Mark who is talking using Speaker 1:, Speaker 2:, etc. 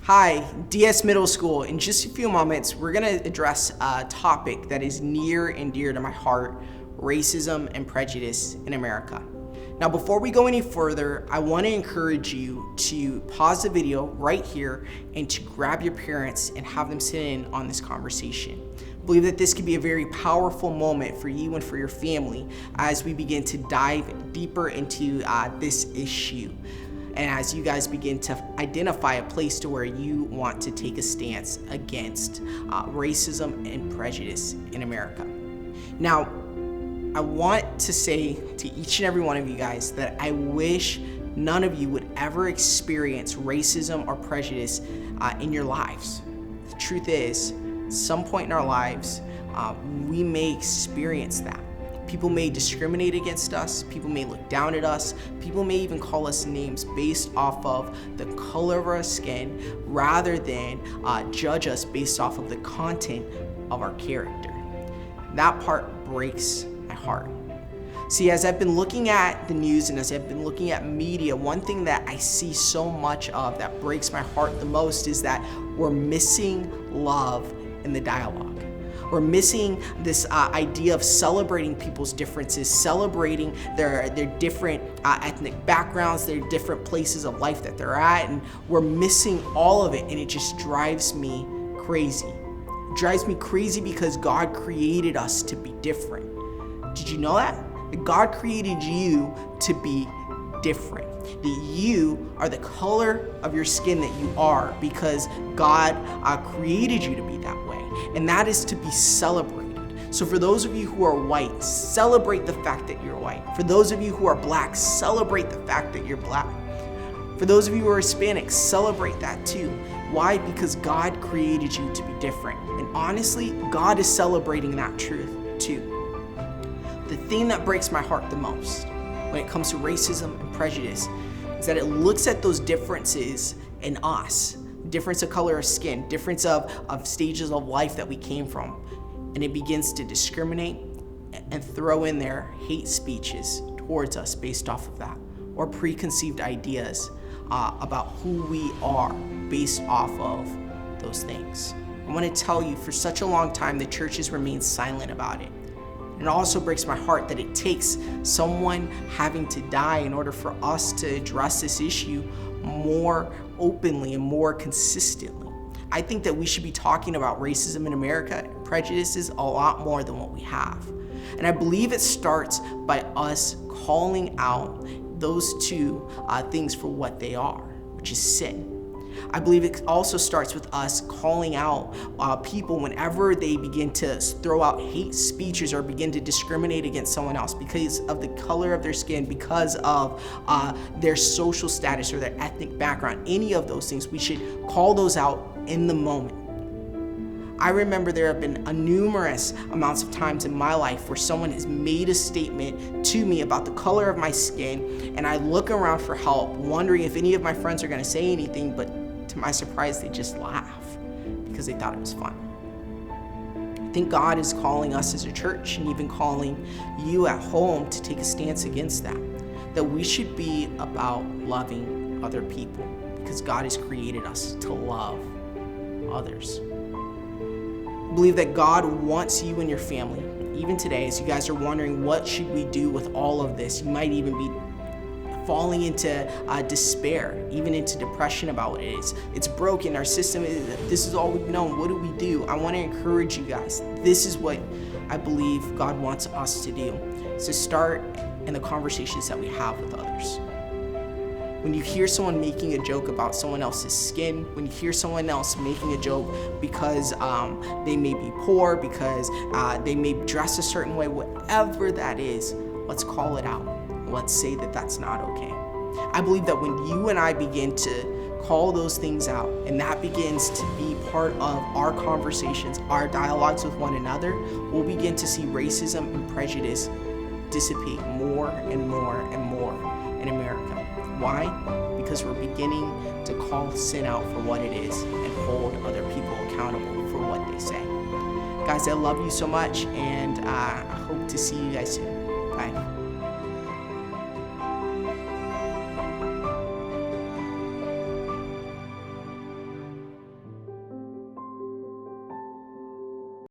Speaker 1: Hi, DS Middle School. In just a few moments, we're going to address a topic that is near and dear to my heart: racism and prejudice in America. Now, before we go any further, I want to encourage you to pause the video right here and to grab your parents and have them sit in on this conversation. I believe that this could be a very powerful moment for you and for your family as we begin to dive deeper into this issue. And as you guys begin to identify a place to where you want to take a stance against racism and prejudice in America. Now, I want to say to each and every one of you guys that I wish none of you would ever experience racism or prejudice in your lives. The truth is, at some point in our lives, we may experience that. People may discriminate against us, people may look down at us, people may even call us names based off of the color of our skin rather than judge us based off of the content of our character. That part breaks my heart. See, as I've been looking at the news and as I've been looking at media, one thing that I see so much of that breaks my heart the most is that we're missing love in the dialogue. We're missing this idea of celebrating people's differences, celebrating their different ethnic backgrounds, their different places of life that they're at, and we're missing all of it, and it just drives me crazy. It drives me crazy because God created us to be different. Did you know that? That God created you to be different. That you are the color of your skin that you are because God created you to be that way. And that is to be celebrated. So for those of you who are white, celebrate the fact that you're white. For those of you who are black, celebrate the fact that you're black. For those of you who are Hispanic, celebrate that too. Why? Because God created you to be different. And honestly, God is celebrating that truth too. The thing that breaks my heart the most when it comes to racism and prejudice is that it looks at those differences in us, difference of color of skin, difference of stages of life that we came from, and it begins to discriminate and throw in their hate speeches towards us based off of that, or preconceived ideas about who we are based off of those things. I want to tell you, for such a long time, the church has remained silent about it. And it also breaks my heart that it takes someone having to die in order for us to address this issue more openly and more consistently. I think that we should be talking about racism in America and prejudices a lot more than what we have. And I believe it starts by us calling out those two things for what they are, which is sin. I believe it also starts with us calling out people whenever they begin to throw out hate speeches or begin to discriminate against someone else because of the color of their skin, because of their social status or their ethnic background. Any of those things, we should call those out in the moment. I remember there have been numerous amounts of times in my life where someone has made a statement to me about the color of my skin, and I look around for help, wondering if any of my friends are going to say anything, but to my surprise, they just laugh because they thought it was fun. I think God is calling us as a church and even calling you at home to take a stance against that we should be about loving other people because God has created us to love others. I believe that God wants you and your family, even today, as you guys are wondering what should we do with all of this. You might even be falling into despair, even into depression about what it is. It's broken. Our system this is all we've known. What do we do? I want to encourage you guys. This is what I believe God wants us to do. So start in the conversations that we have with others. When you hear someone making a joke about someone else's skin, when you hear someone else making a joke because they may be poor, because they may dress a certain way, whatever that is, let's call it out. Let's say that that's not okay. I believe that when you and I begin to call those things out, and that begins to be part of our conversations, our dialogues with one another, we'll begin to see racism and prejudice dissipate more and more and more in America. Why? Because we're beginning to call sin out for what it is and hold other people accountable for what they say. Guys, I love you so much, and I hope to see you guys soon. Bye.